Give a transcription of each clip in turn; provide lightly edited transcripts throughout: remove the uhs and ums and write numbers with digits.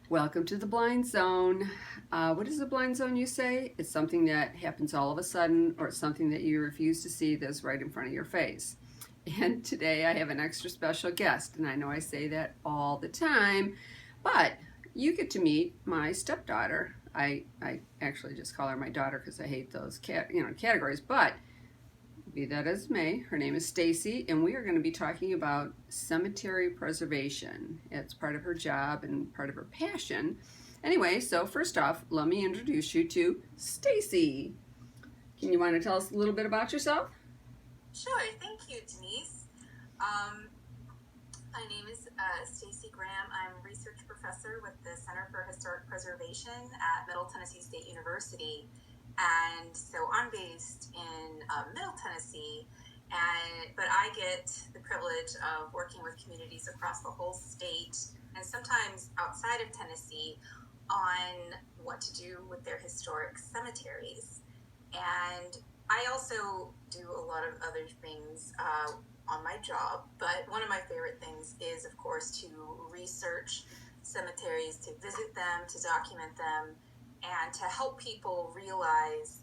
Welcome to the blind zone. What is the blind zone, you say? It's something that happens all of a sudden, or it's something that you refuse to see that's right in front of your face. And today I have an extra special guest, and I know I say that all the time, but you get to meet my stepdaughter. I actually just call her my daughter because I hate those categories, but be that as may, her name is Stacy, and we are going to be talking about cemetery preservation. It's part of her job and part of her passion. Anyway, so first off, let me introduce you to Stacy. Can you want to tell us a little bit about yourself? Sure, thank you, Denise. Um, my name is Stacy Graham. I'm a research professor with the Center for Historic Preservation at Middle Tennessee State University. And so I'm based in Middle Tennessee, but I get the privilege of working with communities across the whole state and sometimes outside of Tennessee on what to do with their historic cemeteries. And I also do a lot of other things on my job, but one of my favorite things is, of course, to research cemeteries, to visit them, to document them, and to help people realize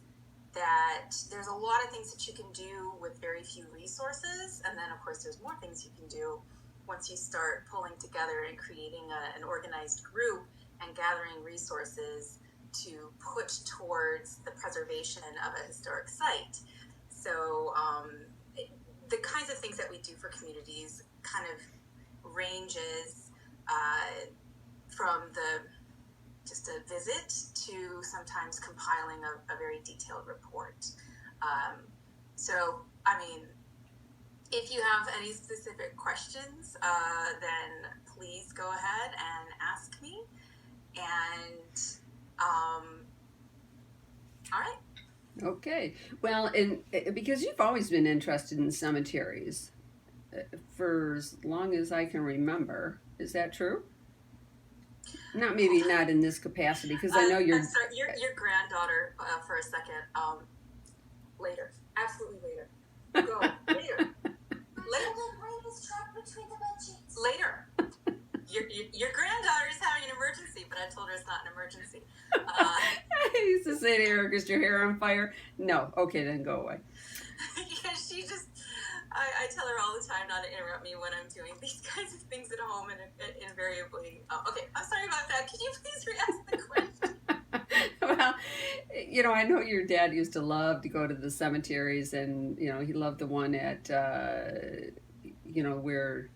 that there's a lot of things that you can do with very few resources. And then, of course, there's more things you can do once you start pulling together and creating an organized group and gathering resources to put towards the preservation of a historic site. So the kinds of things that we do for communities kind of ranges from the just a visit to sometimes compiling a very detailed report. Um, so, I mean, if you have any specific questions, then please go ahead and ask me. And all right. Okay. Well, and because you've always been interested in cemeteries for as long as I can remember, is that true? Not maybe not in this capacity, because I know I'm you're. sorry, your granddaughter for a second. Later, absolutely later. Go later. Later. Your granddaughter is having an emergency, but I told her it's not an emergency. I used to say to Eric, "Is your hair on fire?" No. Okay, then go away. Yeah, she just. I tell her all the time not to interrupt me when I'm doing these kinds of things at home, and invariably. Okay, I'm sorry about that. Can you please re-ask the question? Well, I know your dad used to love to go to the cemeteries, and he loved the one at where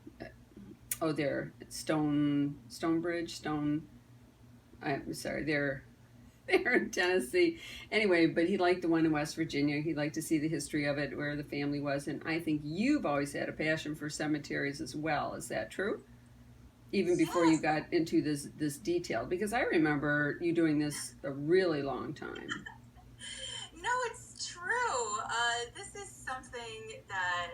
there Stonebridge Stone. I'm sorry, they're in Tennessee. Anyway, but he liked the one in West Virginia. He liked to see the history of it, where the family was, and I think you've always had a passion for cemeteries as well. Is that true? Even before you Yes. got into this detail, because I remember you doing this a really long time. No, it's true. This is something that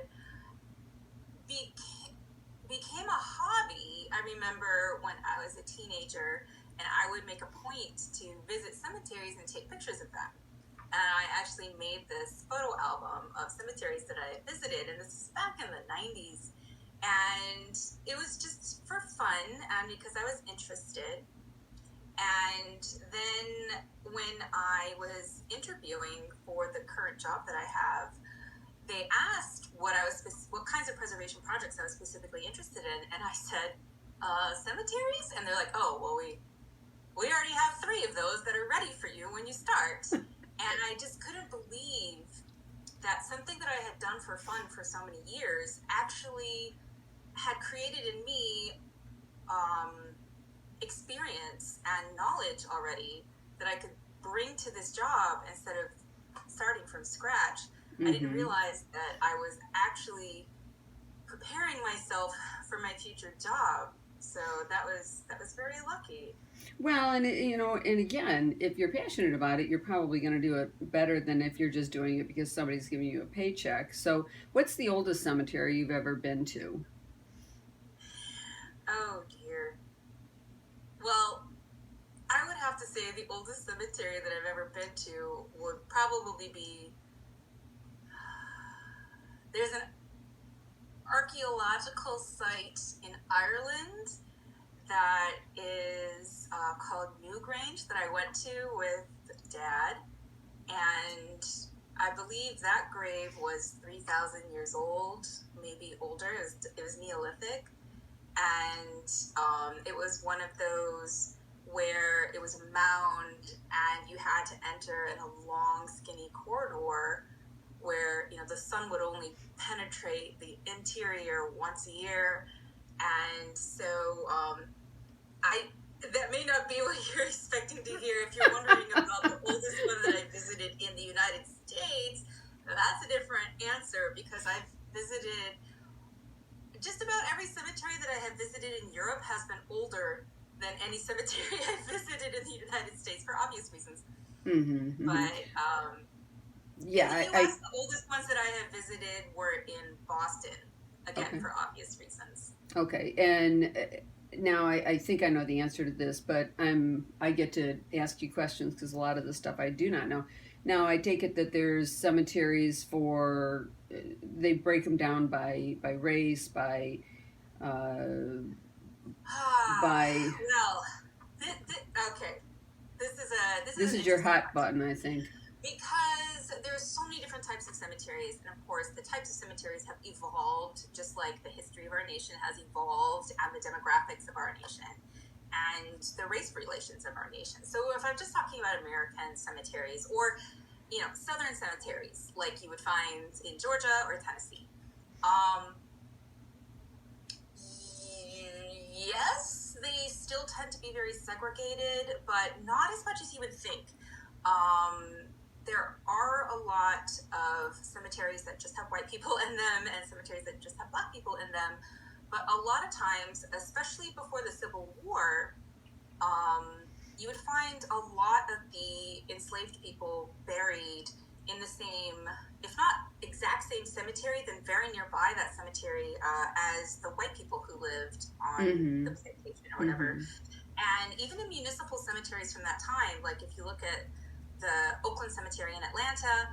became a hobby. I remember when I was a teenager, and I would make a point to visit cemeteries and take pictures of them. And I actually made this photo album of cemeteries that I had visited, and this is back in the 90s. And it was just for fun and because I was interested. And then when I was interviewing for the current job that I have, they asked what kinds of preservation projects I was specifically interested in, and I said cemeteries, and they're like, "Oh, well, we already have 3 of those that are ready for you when you start." And I just couldn't believe that something that I had done for fun for so many years actually had created in me um, experience and knowledge already that I could bring to this job instead of starting from scratch. I didn't Mm-hmm. realize that I was actually preparing myself for my future job. So that was very lucky. Well, and and again, if you're passionate about it, you're probably going to do it better than if you're just doing it because somebody's giving you a paycheck. So, what's the oldest cemetery you've ever been to? Oh dear. Well, I would have to say the oldest cemetery that I've ever been to would probably be there's an archaeological site in Ireland that is called Newgrange that I went to with Dad, and I believe that grave was 3,000 years old, maybe older. It was Neolithic, and it was one of those where it was a mound, and you had to enter in a long, skinny corridor where the sun would only penetrate the interior once a year, and so I that may not be what you're expecting to hear. If you're wondering about the oldest one that I visited in the United States, that's a different answer, because I've visited just about every cemetery that I have visited in Europe has been older than any cemetery I've visited in the United States, for obvious reasons. Mm-hmm, mm-hmm. But yeah, in the U.S., the oldest ones that I have visited were in Boston, again, okay. for obvious reasons. Okay, and now I think I know the answer to this, but I get to ask you questions because a lot of the stuff I do not know. Now I take it that there's cemeteries for they break them down by race, by uh, Well, okay. this An is your interesting hot question, button, I think. because there's so many different types of cemeteries, and of course the types of cemeteries have evolved just like the history of our nation has evolved, and the demographics of our nation, and the race relations of our nation. So if I'm just talking about American cemeteries, or southern cemeteries like you would find in Georgia or Tennessee, yes, they still tend to be very segregated, but not as much as you would think. There are a lot of cemeteries that just have white people in them, and cemeteries that just have black people in them. But a lot of times, especially before the Civil War, you would find a lot of the enslaved people buried in the same, if not exact same cemetery, then very nearby that cemetery as the white people who lived on Mm-hmm. the plantation or whatever. Mm-hmm. And even in municipal cemeteries from that time, like if you look at the Oakland Cemetery in Atlanta,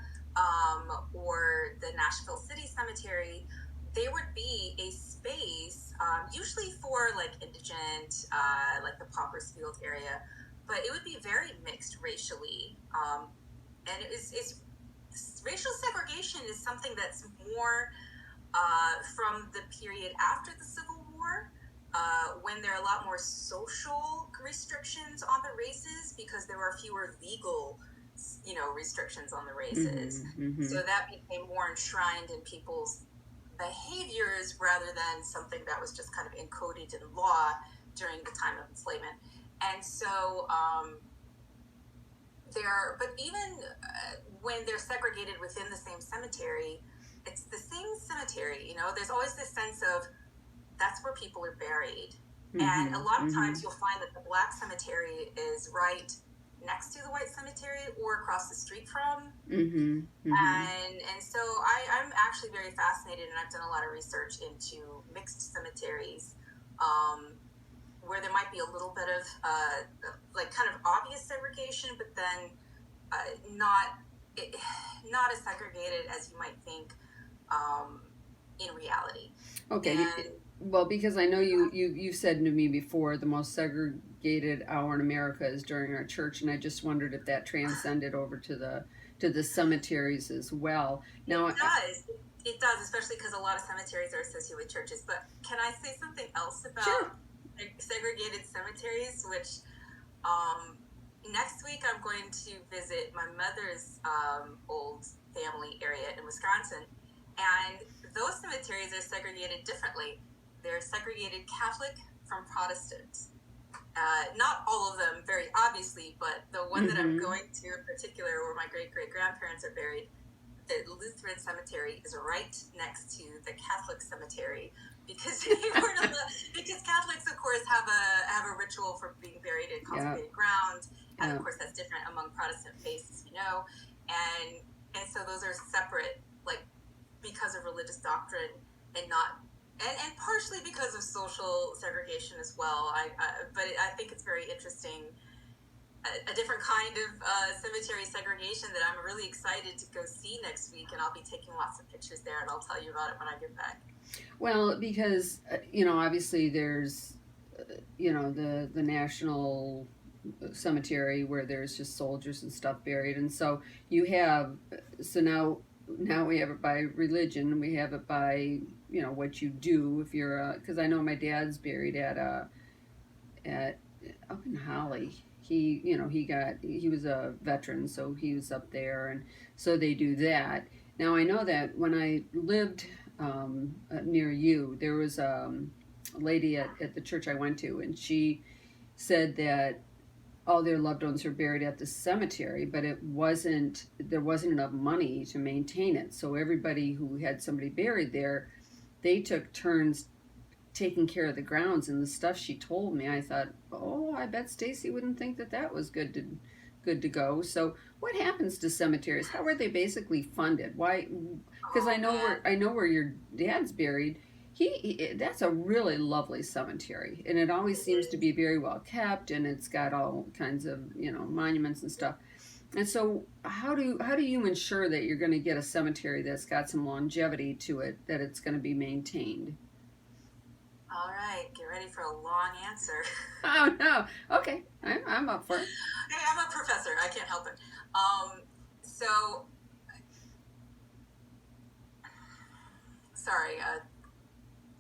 or the Nashville City Cemetery, there would be a space, usually for like indigent, like the Paupers Field area, but it would be very mixed racially. And it's racial segregation is something that's more from the period after the Civil War, when there are a lot more social restrictions on the races, because there were fewer legal, restrictions on the races. Mm-hmm. Mm-hmm. So that became more enshrined in people's behaviors rather than something that was just kind of encoded in law during the time of enslavement. And so but even when they're segregated within the same cemetery, it's the same cemetery. There's always this sense of that's where people are buried. Mm-hmm. And a lot of Mm-hmm. times you'll find that the black cemetery is right next to the white cemetery or across the street from. Mm-hmm. Mm-hmm. And so I'm actually very fascinated, and I've done a lot of research into mixed cemeteries, where there might be a little bit of like kind of obvious segregation, but then not as segregated as you might think in reality. Okay. Well, because I know you said to me before the most segregated hour in America is during our church, and I just wondered if that transcended over to the cemeteries as well. Now, it does, especially because a lot of cemeteries are associated with churches. But can I say something else about sure. segregated cemeteries? Which next week I'm going to visit my mother's old family area in Wisconsin, and those cemeteries are segregated differently. They're segregated Catholic from Protestant. Not all of them, very obviously, but the one that I'm going to in particular, where my great-great-grandparents are buried, the Lutheran cemetery is right next to the Catholic cemetery, because because Catholics, of course, have a ritual for being buried in consecrated ground, and of course that's different among Protestant faiths, as you know, and so those are separate, like because of religious doctrine, and not. And partially because of social segregation as well. But I think it's very interesting, a different kind of cemetery segregation that I'm really excited to go see next week, and I'll be taking lots of pictures there, and I'll tell you about it when I get back. Well, because obviously there's the national cemetery where there's just soldiers and stuff buried, and so you have so now we have it by religion. We have it by what you do if you're because I know my dad's buried at up in Holly. He was a veteran, so he was up there, and so they do that. Now I know that when I lived near you, there was a lady at the church I went to, and she said that all their loved ones were buried at the cemetery, but there wasn't enough money to maintain it. So everybody who had somebody buried there, they took turns taking care of the grounds. And the stuff she told me, I thought, oh, I bet Stacy wouldn't think that that was good to go. So what happens to cemeteries? How are they basically funded? Why? Because Oh man. I know where your dad's buried. That's a really lovely cemetery, and it always seems to be very well kept, and it's got all kinds of monuments and stuff. And so, how do you ensure that you're going to get a cemetery that's got some longevity to it, that it's going to be maintained? All right, get ready for a long answer. Oh no, okay, I'm up for it. Hey, I'm a professor. I can't help it. So sorry,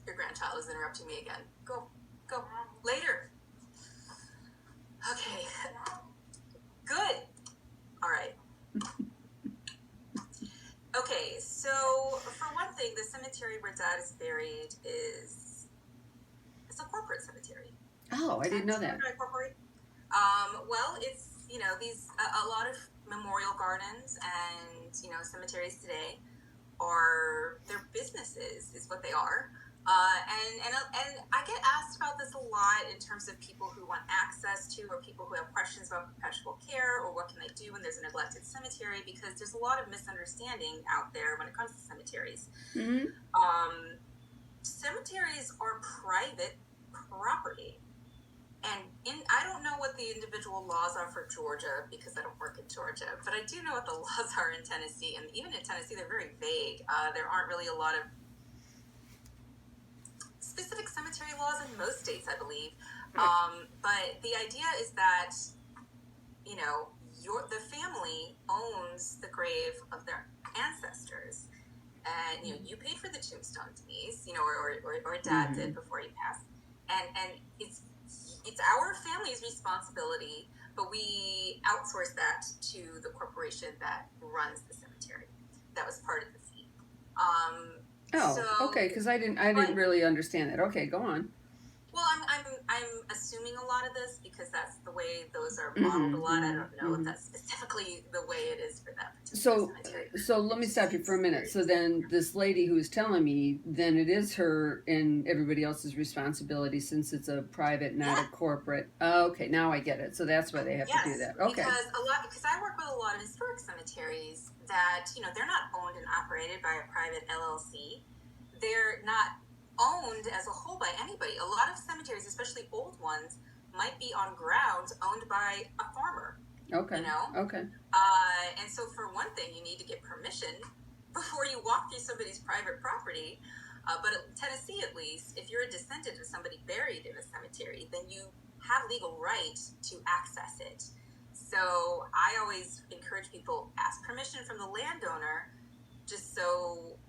your grandchild is interrupting me again. Go, go later. Okay, good. All right. Okay, so for one thing, the cemetery where Dad is buried is it's a corporate cemetery. Oh, I didn't And know do you know that. what I corporate? Well, it's these a lot of memorial gardens and cemeteries today are their businesses is what they are. And I get asked about this a lot in terms of people who want access to or people who have questions about perpetual care or what can they do when there's a neglected cemetery because there's a lot of misunderstanding out there when it comes to cemeteries. Mm-hmm. Um, Cemeteries are private property. And I don't know what the individual laws are for Georgia because I don't work in Georgia, but I do know what the laws are in Tennessee. And even in Tennessee, they're very vague. There aren't really a lot of specific cemetery laws in most states, I believe. Right. But the idea is that, the family owns the grave of their ancestors. And, you paid for the tombstone, Denise, or Dad Mm-hmm. did before he passed. And it's our family's responsibility, but we outsource that to the corporation that runs the cemetery. That was part of the fee. Um, Oh, okay, so, because I didn't but really understand that. Okay, go on. well, I'm assuming a lot of this because that's the way those are modeled a Mm-hmm. lot. I Mm-hmm. don't know if Mm-hmm. that's specifically the way it is for that particular So, cemetery. so let me stop you for a minute. So then, this lady who's telling me, then it is her and everybody else's responsibility since it's a private, not Yeah, a corporate. Okay, now I get it. So that's why they have to do yes, that. Okay. because I work with a lot of historic cemeteries that they're not owned and operated by a private LLC. They're not owned as a whole by anybody. A lot of cemeteries, especially old ones, might be on grounds owned by a farmer. Okay. You know, Okay. and so for one thing, you need to get permission before you walk through somebody's private property. But in Tennessee, at least, if you're a descendant of somebody buried in a cemetery, then you have legal right to access it. So I always encourage people ask permission from the landowner, just so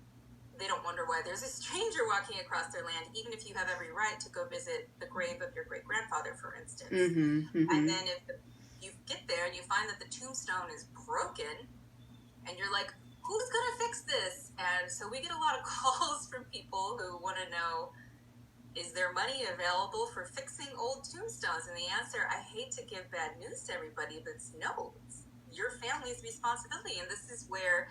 they don't wonder why there's a stranger walking across their land, even if you have every right to go visit the grave of your great grandfather, for instance. Mm-hmm. And Mm-hmm. then if you get there and you find that the tombstone is broken, and you're like, who's gonna fix this? And so we get a lot of calls from people who want to know, is there money available for fixing old tombstones? And the answer, I hate to give bad news to everybody, but it's no. It's your family's responsibility. And this is where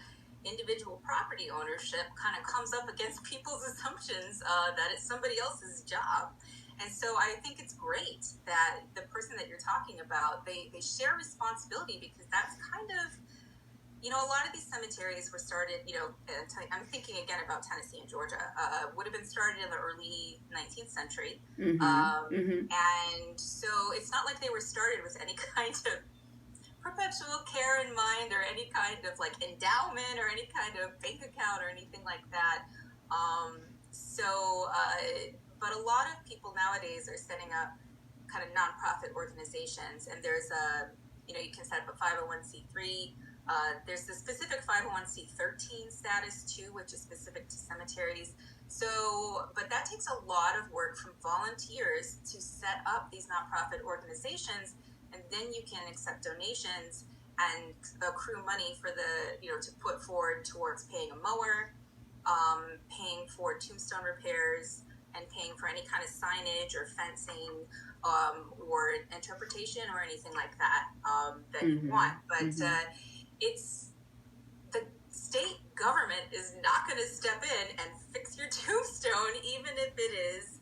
individual property ownership kind of comes up against people's assumptions that it's somebody else's job. And so I think it's great that the person that you're talking about, they share responsibility because that's kind of, a lot of these cemeteries were started, I'm thinking again about Tennessee and Georgia, would have been started in the early 19th century. Mm-hmm. Mm-hmm. And so it's not like they were started with any kind of perpetual care in mind or any kind of like endowment or any kind of bank account or anything like that. Um, so, but a lot of people nowadays are setting up kind of nonprofit organizations, and there's a, you can set up a 501c3. There's the specific 501c13 status too, which is specific to cemeteries. So, but that takes a lot of work from volunteers to set up these nonprofit organizations, and then you can accept donations and accrue money for to put forward towards paying a mower, paying for tombstone repairs, and paying for any kind of signage or fencing, or interpretation or anything like that, that you want. But it's the state government is not going to step in and fix your tombstone, even if it is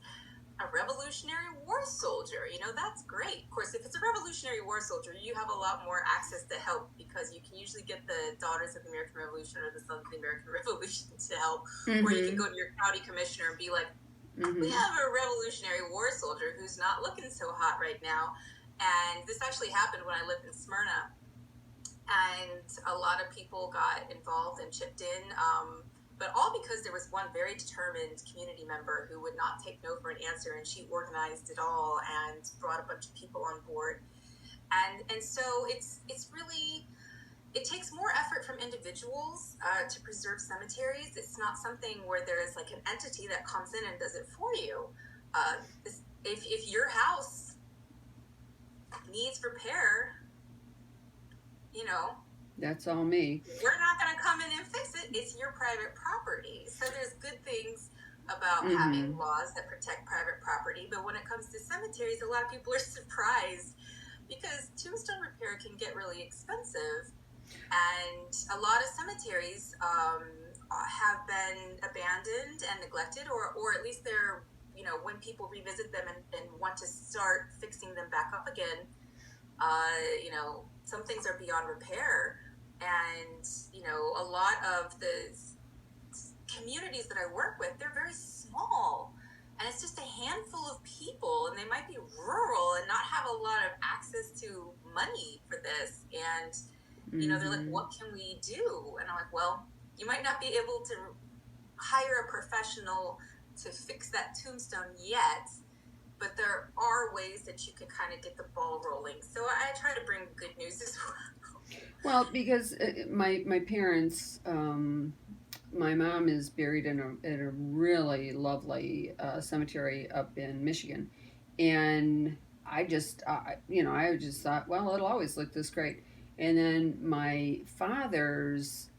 a Revolutionary War soldier. That's great. Of course, if it's a Revolutionary War soldier, you have a lot more access to help, because you can usually get the Daughters of the American Revolution or the Sons of the American Revolution to help, or you can go to your county commissioner and be like, we have a Revolutionary War soldier who's not looking so hot right now. And this actually happened when I lived in Smyrna, and a lot of people got involved and chipped in, but all because there was one very determined community member who would not take no for an answer, and she organized it all and brought a bunch of people on board. And so it's really, it takes more effort from individuals to preserve cemeteries. It's not something where there is like an entity that comes in and does it for you. If your house needs repair, that's all me. We're not going to come in and fix it. It's your private property. So there's good things about having laws that protect private property. But when it comes to cemeteries, a lot of people are surprised because tombstone repair can get really expensive. And a lot of cemeteries have been abandoned and neglected, or at least they're, when people revisit them and want to start fixing them back up again, some things are beyond repair. And, a lot of the communities that I work with, they're very small. And it's just a handful of people, and they might be rural and not have a lot of access to money for this. And, they're like, what can we do? And I'm like, well, you might not be able to hire a professional to fix that tombstone yet, but there are ways that you can kind of get the ball rolling. So I try to bring good news as well. Well, because my parents, my mom is buried in a really lovely cemetery up in Michigan, and I just thought, well, it'll always look this great. And then my father's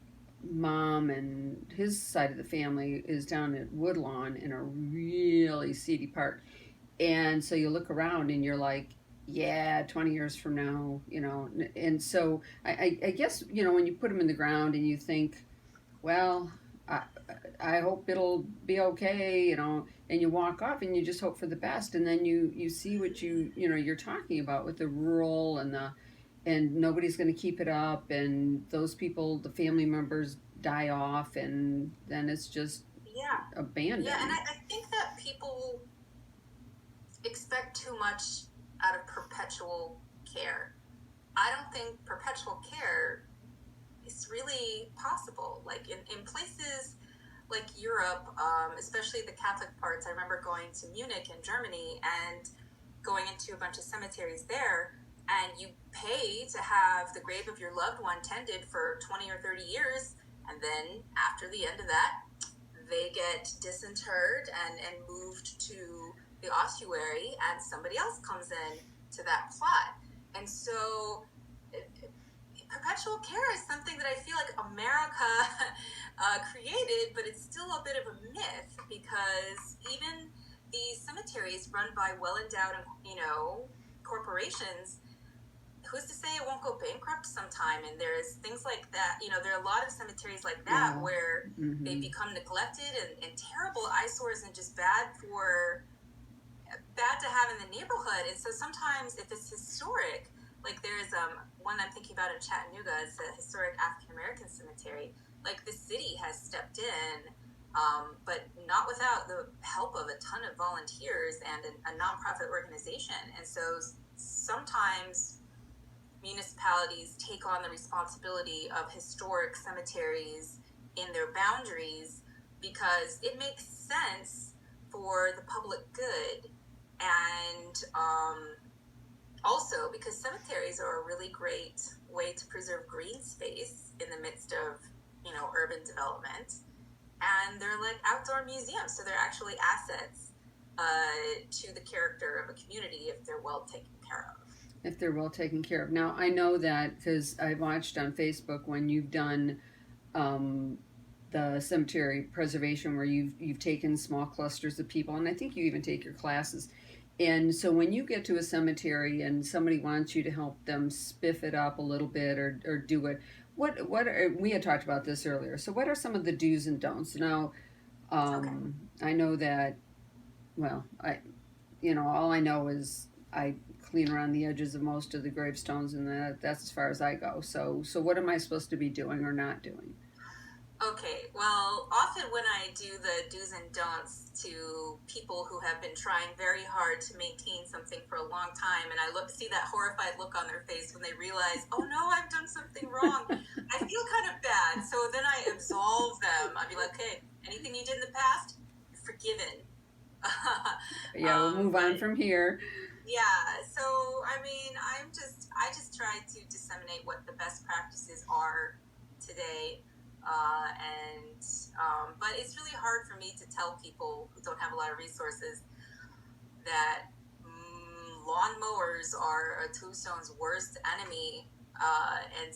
mom and his side of the family is down at Woodlawn in a really seedy part. And so you look around and you're like, yeah, 20 years from now, and so I guess, when you put them in the ground and you think, well, I hope it'll be okay, and you walk off and you just hope for the best. And then you see what you're talking about with the rural and nobody's going to keep it up. And those people, the family members die off, and then it's just abandoned. Yeah. And I think that people expect too much out of perpetual care. I don't think perpetual care is really possible. Like in places like Europe, especially the Catholic parts, I remember going to Munich in Germany and going into a bunch of cemeteries there, and you pay to have the grave of your loved one tended for 20 or 30 years, and then after the end of that, they get disinterred and moved to the ossuary, and somebody else comes in to that plot. And so perpetual care is something that I feel like America created, but it's still a bit of a myth, because even these cemeteries run by well-endowed, corporations, who's to say it won't go bankrupt sometime? And there's things like that. There are a lot of cemeteries like that where they become neglected and terrible eyesores and just bad to have in the neighborhood. And so sometimes if it's historic, like there's one I'm thinking about in Chattanooga, it's a historic African American cemetery. Like the city has stepped in, but not without the help of a ton of volunteers and a nonprofit organization. And so sometimes municipalities take on the responsibility of historic cemeteries in their boundaries because it makes sense for the public good. And Also, because cemeteries are a really great way to preserve green space in the midst of, urban development. And they're like outdoor museums, so they're actually assets to the character of a community if they're well taken care of. If they're well taken care of. Now, I know that because I watched on Facebook when you've done um, the cemetery preservation where you've taken small clusters of people, and I think you even take your classes. And so when you get to a cemetery and somebody wants you to help them spiff it up a little bit or do it, what are, we had talked about this earlier. So what are some of the do's and don'ts? Now, Okay. I know that, well, all I know is I clean around the edges of most of the gravestones, and that's as far as I go. So what am I supposed to be doing or not doing? Okay, well, often when I do the do's and don'ts to people who have been trying very hard to maintain something for a long time, and I see that horrified look on their face when they realize, oh no, I've done something wrong, I feel kind of bad. So then I absolve them. I'd be like, okay, anything you did in the past, you're forgiven. Yeah, we'll move on But from here. yeah, so I mean, I just try to disseminate what the best practices are today, and but it's really hard for me to tell people who don't have a lot of resources that lawnmowers are a tombstone's worst enemy, and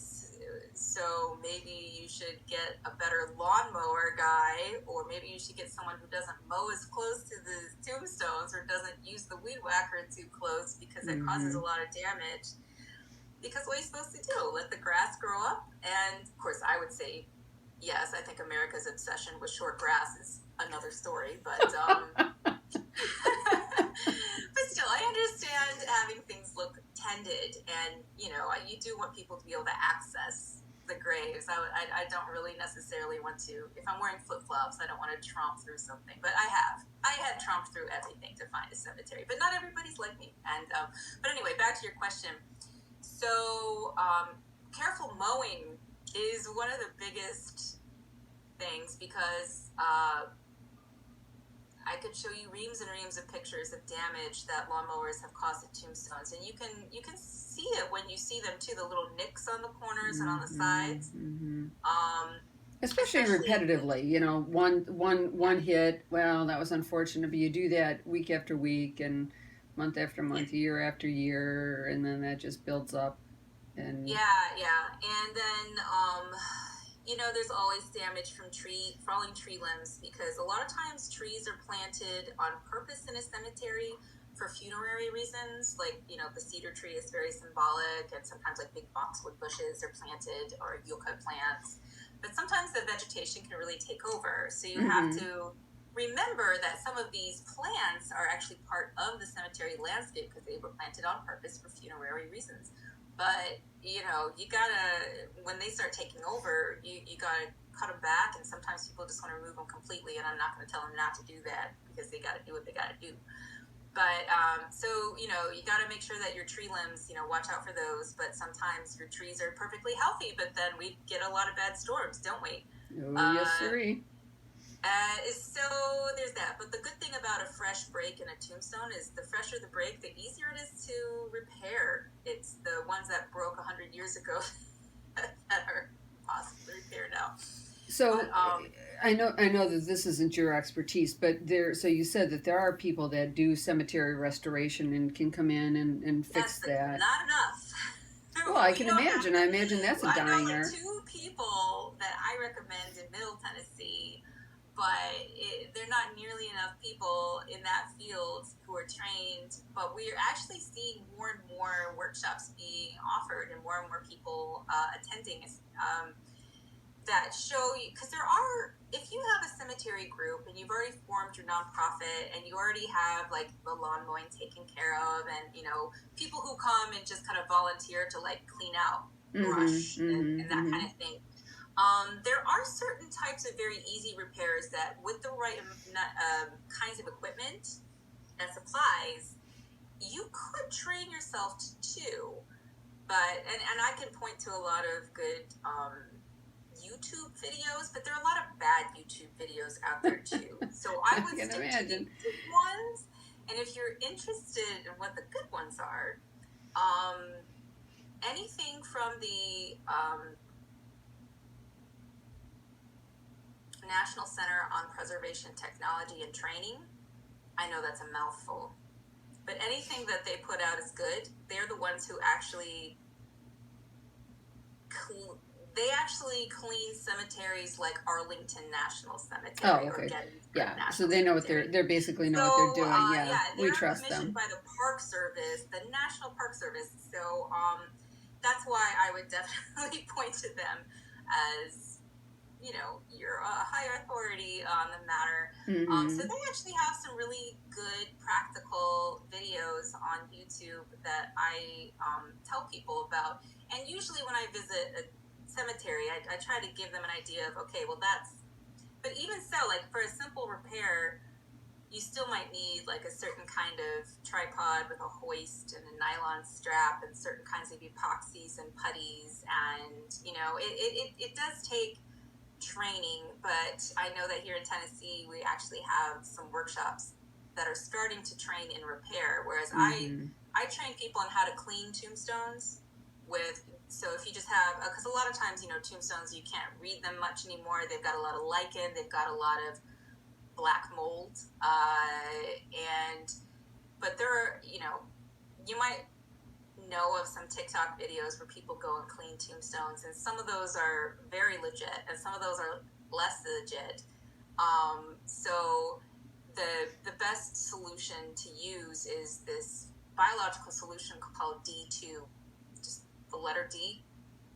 so maybe you should get a better lawnmower guy, or maybe you should get someone who doesn't mow as close to the tombstones or doesn't use the weed whacker too close because it causes a Hmm. lot of damage. Because what are you supposed to do? Let the grass grow up? And of course, I would say yes. I think America's obsession with short grass is another story, but but still, I understand having things look tended, and you do want people to be able to access the graves. I don't really necessarily want to. If I'm wearing flip flops, I don't want to tromp through something. But I had tromped through everything to find a cemetery. But not everybody's like me. And but anyway, back to your question. So careful mowing is one of the biggest things because I could show you reams and reams of pictures of damage that lawnmowers have caused at tombstones, and you can see it when you see them too. The little nicks on the corners and on the Hmm. sides, Hmm. um, Especially especially with repetitively, one yeah, hit. Well, that was unfortunate, but you do that week after week and month after yeah, month, year after year, and then that just builds up. And yeah. And then there's always damage from falling tree limbs because a lot of times trees are planted on purpose in a cemetery for funerary reasons. Like, the cedar tree is very symbolic, and sometimes like big boxwood bushes are planted or yucca plants. But sometimes the vegetation can really take over. So you have hmm. to remember that some of these plants are actually part of the cemetery landscape because they were planted on purpose for funerary reasons. But you gotta, when they start taking over, you gotta cut them back, and sometimes people just want to remove them completely, and I'm not going to tell them not to do that because they got to do what they got to do. But so you got to make sure that your tree limbs, watch out for those. But sometimes your trees are perfectly healthy, but then we get a lot of bad storms, don't we? Oh yes, uh, sirree. so there's that. But the good thing about a fresh break in a tombstone is the fresher the break, the easier it is to repair. It's the ones that broke 100 years ago that are possibly repaired now. But So I know that this isn't your expertise, but there. So you said that there are people that do cemetery restoration and can come in and that's fix that. not enough. Well, I We can don't have imagine. I the. imagine that's a I know dying like art. two people that I recommend in Middle Tennessee, but they're not nearly enough people in that field who are trained. But we're actually seeing more and more workshops being offered and more people attending. That show you, because there are, if you have a cemetery group and you've already formed your nonprofit and you already have like the lawn mowing taken care of, and people who come and just kind of volunteer to like clean out Mm-hmm. brush and that Mm-hmm. kind of thing. There are certain types of very easy repairs that with the right kinds of equipment and supplies you could train yourself to do. But and I can point to a lot of good YouTube videos, but there are a lot of bad YouTube videos out there too. So I I would can stick to the imagine. good ones. And if you're interested in what the good ones are, Um, Anything from the National Center on Preservation Technology and Training. I know that's a mouthful, but anything that they put out is good. They're the ones who actually clean cemeteries like Arlington National Cemetery or Gettysburg Yeah, National so they know what Cemetery. they basically know what they're doing. Yeah, we they're trust commissioned them. by the Park Service, the National Park Service. So that's why I would definitely point to them as, you're a higher authority on the matter. So they actually have some really good practical videos on YouTube that I tell people about. And usually when I visit a cemetery, I try to give them an idea of, okay, well but even so, like for a simple repair, you still might need like a certain kind of tripod with a hoist and a nylon strap and certain kinds of epoxies and putties. And, it does take training, but I know that here in Tennessee, we actually have some workshops that are starting to train in repair. Whereas I train people on how to clean tombstones so if you just have, because a lot of times, tombstones, you can't read them much anymore. They've got a lot of lichen, they've got a lot of black mold, but there are, you might know of some TikTok videos where people go and clean tombstones, and some of those are very legit, and some of those are less legit. So the best solution to use is this biological solution called D2, just the letter D,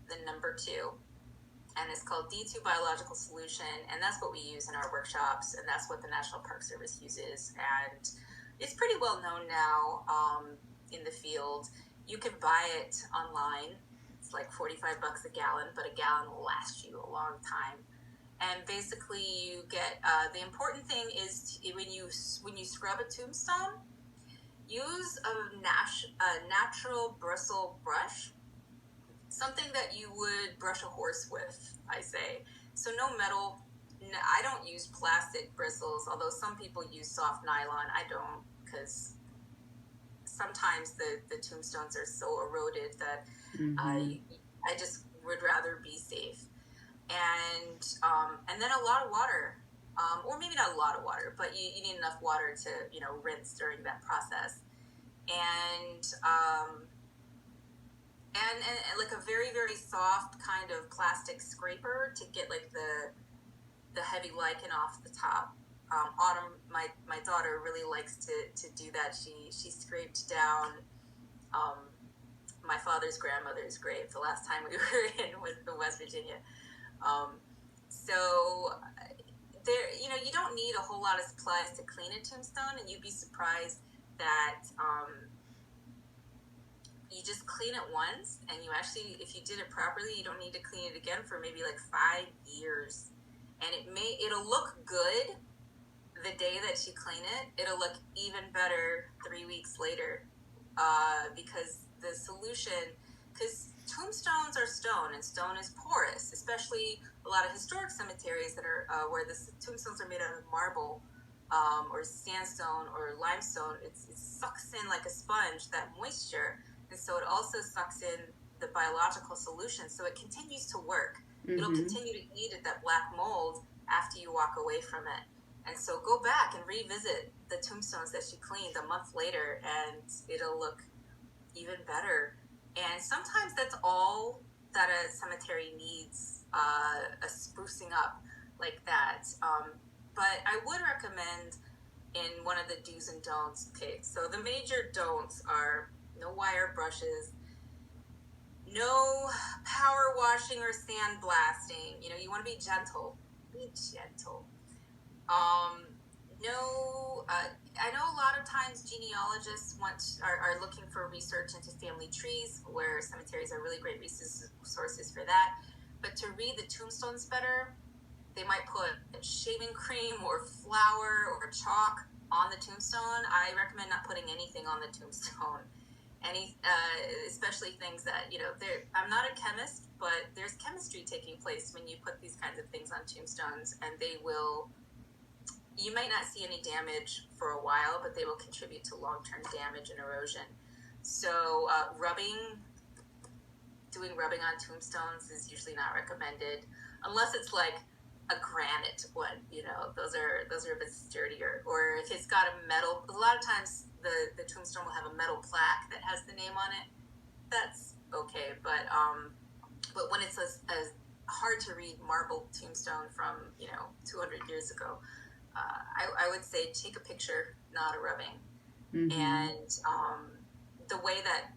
the number 2, and it's called D2 Biological Solution, and that's what we use in our workshops, and that's what the National Park Service uses, and it's pretty well known now in the field. You can buy it online. It's like $45 a gallon, but a gallon will last you a long time. And basically, you get the important thing is when you scrub a tombstone, use a natural bristle brush, something that you would brush a horse with, I say. So no metal. I don't use plastic bristles, although some people use soft nylon. I don't, because sometimes the tombstones are so eroded that I just would rather be safe. And then a lot of water, or maybe not a lot of water, but you need enough water to rinse during that process, and like a very, very soft kind of plastic scraper to get like the heavy lichen off the top. Autumn, my daughter, really likes to do that. She scraped down my father's grandmother's grave the last time we were in West Virginia. So there, you don't need a whole lot of supplies to clean a tombstone, and you'd be surprised that you just clean it once, and you actually, if you did it properly, you don't need to clean it again for maybe like 5 years. And it'll look good the day that you clean it. It'll look even better 3 weeks later, because the solution, because tombstones are stone, and stone is porous, especially a lot of historic cemeteries that are where the tombstones are made out of marble, or sandstone or limestone. It sucks in like a sponge that moisture, and so it also sucks in the biological solution, so it continues to work. It'll continue to eat at that black mold after you walk away from it. And so go back and revisit the tombstones that you cleaned a month later, and it'll look even better. And sometimes that's all that a cemetery needs, a sprucing up like that. But I would recommend in one of the do's and don'ts. Okay, so the major don'ts are no wire brushes, no power washing or sand blasting. You want to be gentle. Be gentle. I know a lot of times genealogists are looking for research into family trees, where cemeteries are really great resources for that. But to read the tombstones better, they might put shaving cream or flour or chalk on the tombstone. I recommend not putting anything on the tombstone. Especially things that, I'm not a chemist, but there's chemistry taking place when you put these kinds of things on tombstones, and you might not see any damage for a while, but they will contribute to long-term damage and erosion. So doing rubbing on tombstones is usually not recommended unless it's like a granite one. Those are a bit sturdier. Or if it's got a metal, a lot of times the tombstone will have a metal plaque that has the name on it. That's okay, but when it's a hard to read marble tombstone from 200 years ago, I would say take a picture, not a rubbing. Mm-hmm. And the way that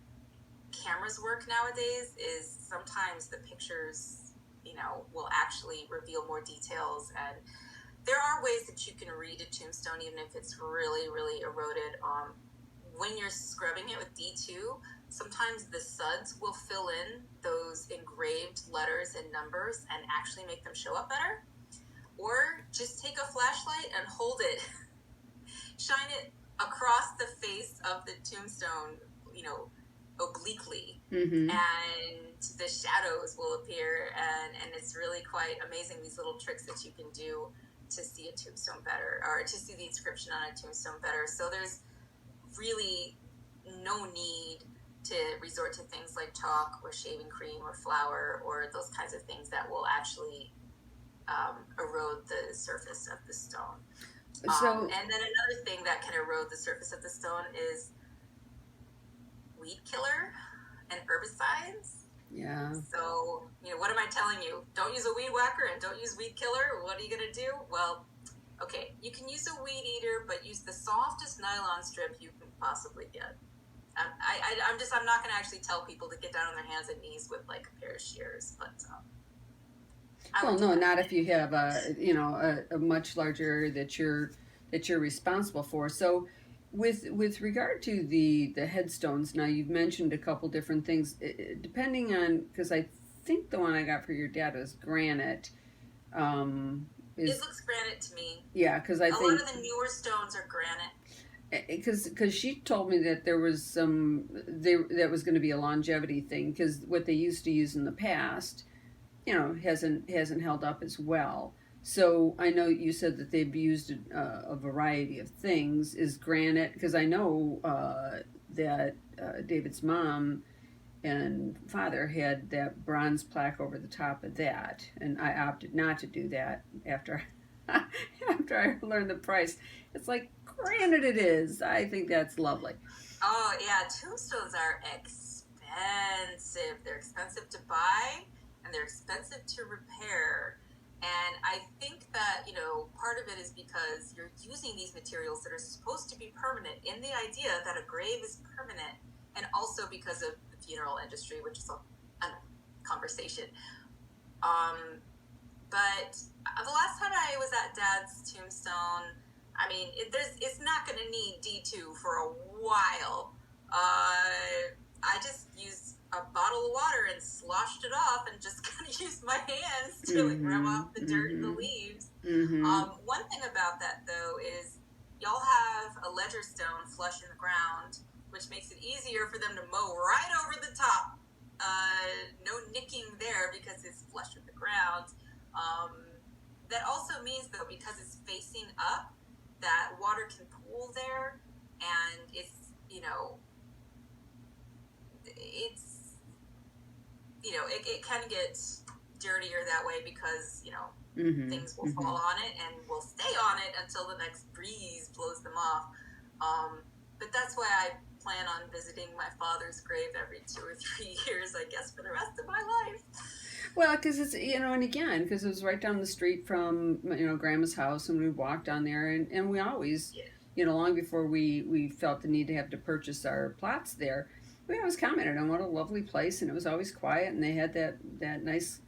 cameras work nowadays is sometimes the pictures, will actually reveal more details. And there are ways that you can read a tombstone, even if it's really, really eroded. When you're scrubbing it with D2, sometimes the suds will fill in those engraved letters and numbers and actually make them show up better. Or just take a flashlight and hold it, shine it across the face of the tombstone, obliquely, Mm-hmm. and the shadows will appear, and it's really quite amazing, these little tricks that you can do to see a tombstone better, or to see the inscription on a tombstone better. So there's really no need to resort to things like chalk or shaving cream or flour or those kinds of things that will actually erode the surface of the stone. So, And then another thing that can erode the surface of the stone is weed killer and herbicides. yeah. So, what am I telling you? Don't use a weed whacker and don't use weed killer. What are you going to do? Well, okay, you can use a weed eater, but use the softest nylon strip you can possibly get. I'm not going to actually tell people to get down on their hands and knees with like a pair of shears, but Well, no, not if you have a much larger area that you're responsible for. So, with regard to the headstones, now you've mentioned a couple different things, depending on, because I think the one I got for your dad was granite. It looks granite to me. Yeah, because I think a lot of the newer stones are granite. Because she told me that there was that was going to be a longevity thing, because what they used to use in the past, hasn't held up as well. So I know you said that they've used a variety of things. Is granite, because I know that David's mom and father had that bronze plaque over the top of that, and I opted not to do that after after I learned the price. It's like, granted, it is. I think that's lovely. Oh yeah, tombstones are expensive. They're expensive to buy and they're expensive to repair. And I think that, part of it is because you're using these materials that are supposed to be permanent in the idea that a grave is permanent, and also because of the funeral industry, which is a conversation. But the last time I was at Dad's tombstone, I mean, it's not going to need D2 for a while. I just used a bottle of water and sloshed it off and just kind of used my hands to rub off the dirt and the leaves. One thing about that, though, is y'all have a ledger stone flush in the ground, which makes it easier for them to mow right over the top. No nicking there because it's flush with the ground. That also means, though, because it's facing up, that water can pool there, and it's it can get dirtier that way because things will fall on it and will stay on it until the next breeze blows them off. But that's why I plan on visiting my father's grave every 2 or 3 years, I guess, for the rest of my life. Well, because it's, and again, because it was right down the street from, Grandma's house, and we walked on there, and we always, long before we felt the need to have to purchase our plots there, we always commented on what a lovely place, and it was always quiet, and they had that nice,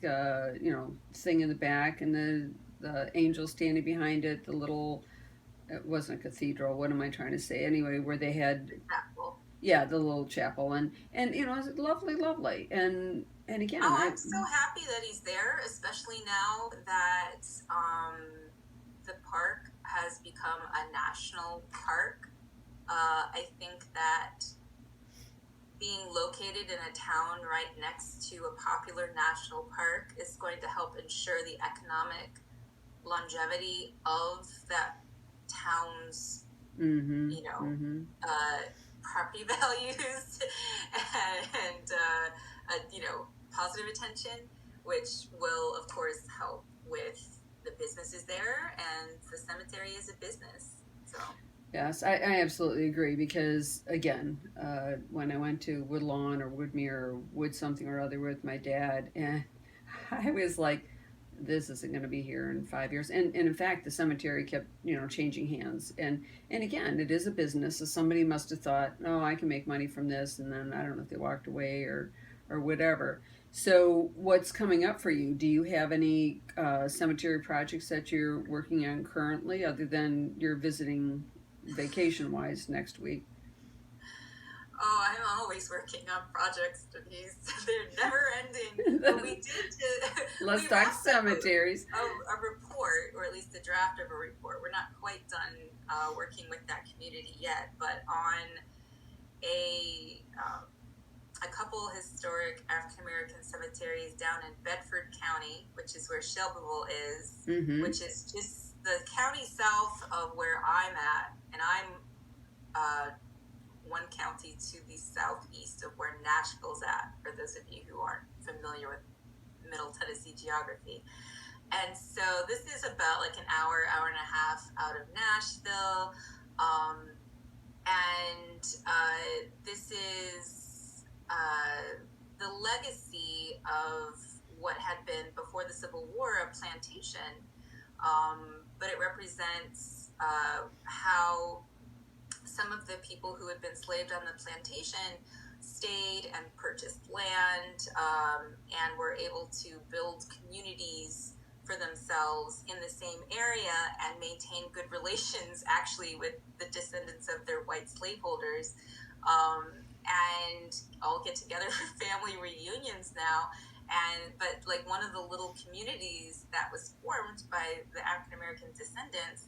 thing in the back, and the angel standing behind it, the little, it wasn't a cathedral, what am I trying to say? Anyway, where they had, yeah, the little chapel, and it was lovely, and again, I'm so happy that he's there, especially now that the park has become a national park. I think that being located in a town right next to a popular national park is going to help ensure the economic longevity of that town's, property values and positive attention, which will of course help with the businesses there, and the cemetery is a business. So Yes, I absolutely agree because, again, when I went to Woodlawn or Woodmere or Wood something or other with my dad, and I was like, this isn't going to be here in 5 years. And in fact, the cemetery kept, changing hands. And again, it is a business. So somebody must have thought, oh, I can make money from this. And then I don't know if they walked away or whatever. So what's coming up for you? Do you have any cemetery projects that you're working on currently other than you're visiting vacation wise next week? oh, I'm always working on projects, Denise. They're never ending. But we did Let's we talk wrapped up cemeteries. a report, or at least a draft of a report. We're not quite done working with that community yet, but on a a couple historic African American cemeteries down in Bedford County, which is where Shelbyville is, Mm-hmm. which is just the county south of where I'm at, and I'm uh, one county to the southeast of where Nashville's at. For those of you who aren't familiar with Middle Tennessee geography, and so this is about like an hour and a half out of Nashville. And this is the legacy of what had been before the Civil War a plantation, but it represents how some of the people who had been enslaved on the plantation stayed and purchased land, and were able to build communities for themselves in the same area and maintain good relations actually with the descendants of their white slaveholders, and all get together for family reunions now. But like one of the little communities that was formed by the African American descendants,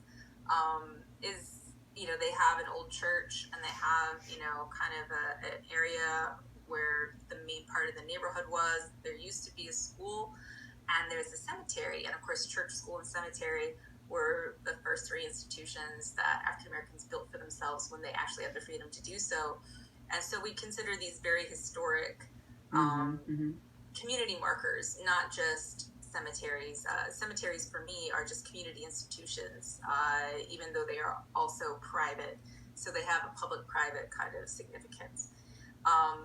is, they have an old church, and they have, kind of an area where the main part of the neighborhood was. There used to be a school, and there's a cemetery. And of course, church, school, and cemetery were the first three institutions that African Americans built for themselves when they actually had the freedom to do so. And so we consider these very historic Mm-hmm. Mm-hmm. community markers, not just cemeteries. Cemeteries for me are just community institutions, even though they are also private. So they have a public-private kind of significance.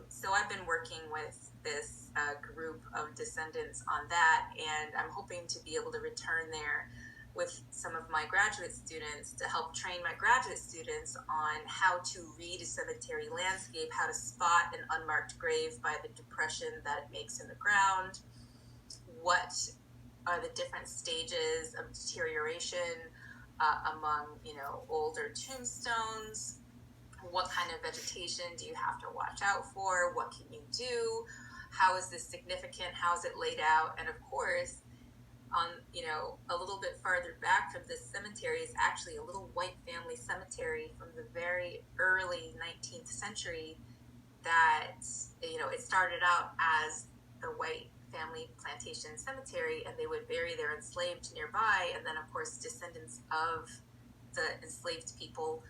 So I've been working with this group of descendants on that, and I'm hoping to be able to return there with some of my graduate students to help train my graduate students on how to read a cemetery landscape, how to spot an unmarked grave by the depression that it makes in the ground, what are the different stages of deterioration among, older tombstones. What kind of vegetation do you have to watch out for? What can you do? How is this significant? How is it laid out? And of course, on, a little bit farther back from this cemetery is actually a little white family cemetery from the very early 19th century that, it started out as the white family plantation cemetery, and they would bury their enslaved nearby. And then, of course, descendants of the enslaved people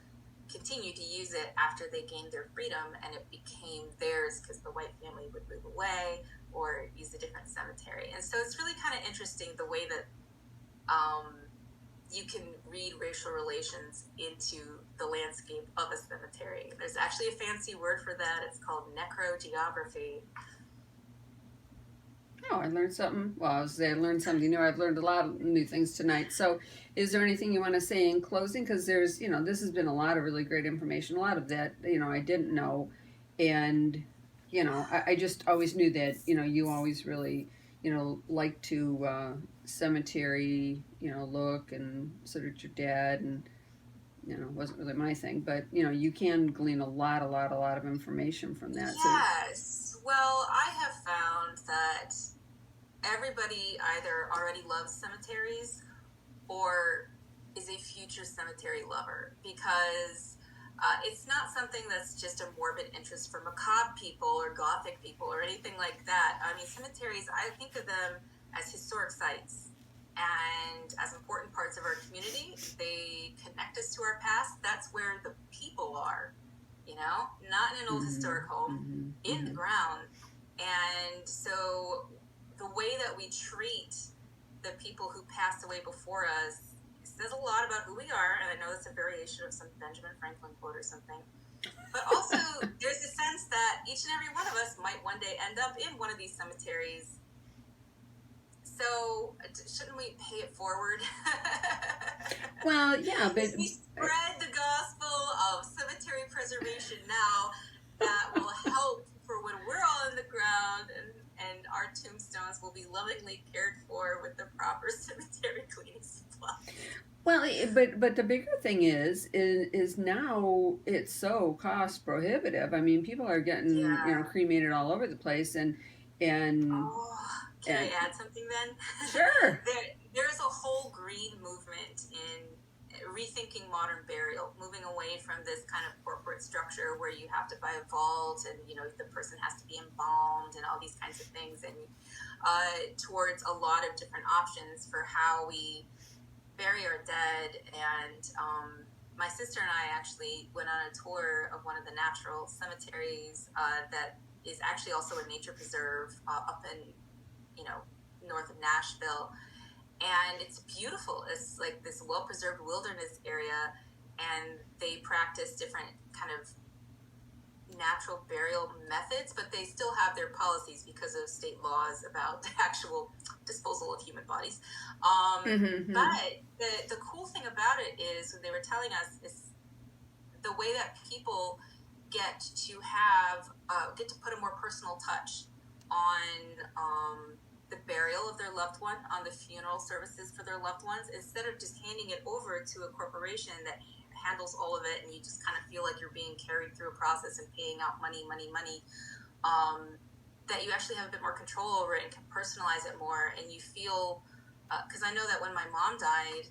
continued to use it after they gained their freedom, and it became theirs because the white family would move away or use a different cemetery. And so it's really kind of interesting the way that you can read racial relations into the landscape of a cemetery. There's actually a fancy word for that. It's called necrogeography. Oh, I learned something. Well, I was say I learned something new. I've learned a lot of new things tonight. So, is there anything you want to say in closing? Because there's, this has been a lot of really great information. A lot of that, I didn't know, and I just always knew that, you always really, like to cemetery, look, and so did your dad, and it wasn't really my thing, but you can glean a lot of information from that. So, Yes. Well, I have found that everybody either already loves cemeteries or is a future cemetery lover, because it's not something that's just a morbid interest for macabre people or gothic people or anything like that. I mean, cemeteries, I think of them as historic sites and as important parts of our community. They connect us to our past. That's where the people are. not in an old historic home, Mm-hmm. in the Mm-hmm. ground. And so the way that we treat the people who passed away before us says a lot about who we are. And I know that's a variation of some Benjamin Franklin quote or something. But also, there's a sense that each and every one of us might one day end up in one of these cemeteries. So, shouldn't we pay it forward? Well, yeah, but We spread the gospel of cemetery preservation now that will help for when we're all in the ground, and our tombstones will be lovingly cared for with the proper cemetery cleaning supplies. well, but the bigger thing is now it's so cost prohibitive. I mean, people are getting Yeah. cremated all over the place, and Oh, can and I add something then? sure. There's a whole green movement in rethinking modern burial, moving away from this kind of corporate structure where you have to buy a vault and the person has to be embalmed and all these kinds of things, and towards a lot of different options for how we bury our dead. And my sister and I actually went on a tour of one of the natural cemeteries that is actually also a nature preserve up in north of Nashville. And it's beautiful. It's like this well-preserved wilderness area, and they practice different kind of natural burial methods, but they still have their policies because of state laws about the actual disposal of human bodies. Mm-hmm. But the cool thing about it is, what they were telling us, is the way that people get to put a more personal touch on the burial of their loved one, on the funeral services for their loved ones, instead of just handing it over to a corporation that handles all of it, and you just kind of feel like you're being carried through a process and paying out money, that you actually have a bit more control over it and can personalize it more. And you feel, because I know that when my mom died,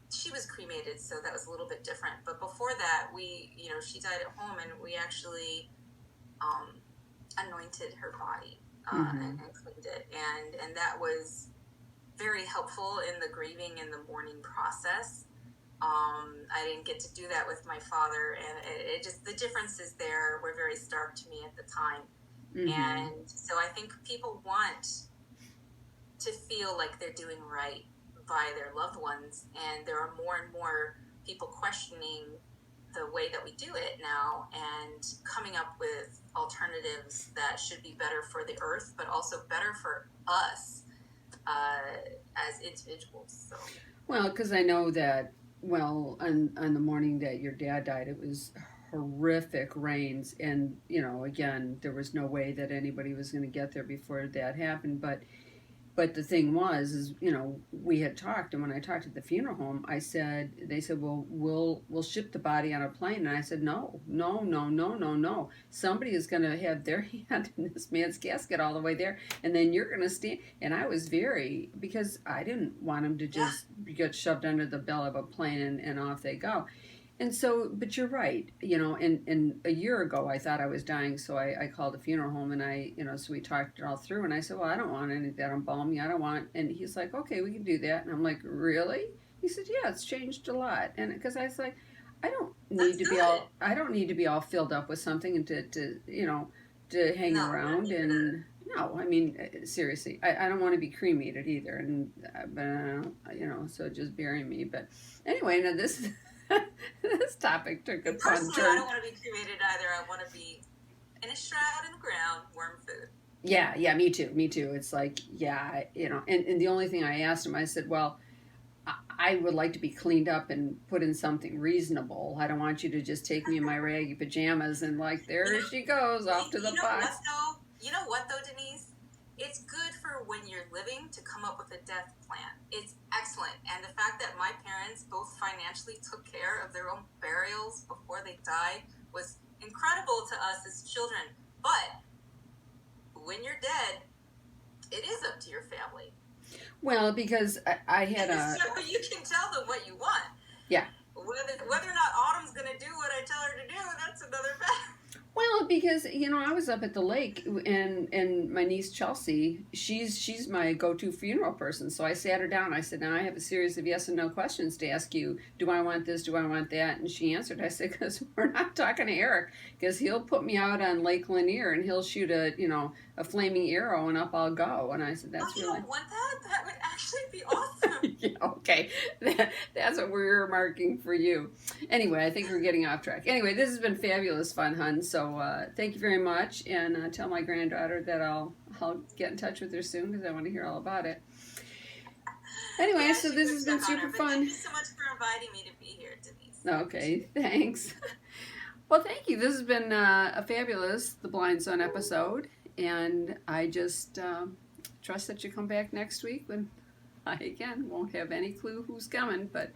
she was cremated, so that was a little bit different. But before that, she died at home, and we actually anointed her body and cleaned it, and that was very helpful in the grieving and the mourning process. I didn't get to do that with my father, and it just, the differences there were very stark to me at the time. And so I think people want to feel like they're doing right by their loved ones, and there are more and more people questioning the way that we do it now and coming up with alternatives that should be better for the earth, but also better for us as individuals. So, Well, because I know that, well, on the morning that your dad died, it was horrific rains, and again, there was no way that anybody was going to get there before that happened. But the thing was, is we had talked, and when I talked at the funeral home, they said, well, we'll ship the body on a plane, and I said, no, no, no, no, no, no. Somebody is going to have their hand in this man's casket all the way there, and then you're going to stand. And I was because I didn't want him to just get shoved under the bell of a plane and off they go. And so, but you're right, and a year ago I thought I was dying, so I called the funeral home, and so we talked it all through, and I said, well, I don't want any of that embalming, I don't want, and he's like, okay, we can do that, and I'm like, really? He said, yeah, it's changed a lot, and because I was like, I don't need to be all filled up with something and to hang around, and no, I mean, seriously, I don't want to be cremated either, and but so just bury me. But anyway, now this this topic took a fun personally, turn. I don't want to be cremated either. I want to be in a shroud in the ground, worm food. Yeah, me too. It's like, yeah, and the only thing I asked him, I said, well, I would like to be cleaned up and put in something reasonable. I don't want you to just take me in my raggy pajamas and like, there she goes off to the box. You know what though, Denise? It's good for when you're living to come up with a death plan. It's excellent. And the fact that my parents both financially took care of their own burials before they died was incredible to us as children. But when you're dead, it is up to your family. Well, because I had so you can tell them what you want. Yeah. Whether or not Autumn's going to do what I tell her to do, that's another matter. Well, Well, because I was up at the lake, and my niece Chelsea, she's my go-to funeral person. So I sat her down. I said, "Now I have a series of yes and no questions to ask you. Do I want this? Do I want that?" And she answered. I said, "Because we're not talking to Eric, because he'll put me out on Lake Lanier and he'll shoot a flaming arrow and up I'll go." And I said, Oh, "That's you really." don't want that? That would actually be awesome. Yeah, okay. That's what we're marking for you. Anyway, I think we're getting off track. Anyway, this has been fabulous fun, hun. So thank you very much, and tell my granddaughter that I'll get in touch with her soon because I want to hear all about it. Anyway, Yeah, so she this would has been suck on super her, but fun. thank you so much for inviting me to be here, Denise. Okay, thanks. Well, thank you. This has been a fabulous The Blind Zone episode, and I just trust that you come back next week when I, again, won't have any clue who's coming, but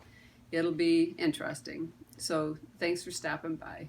it'll be interesting. So thanks for stopping by.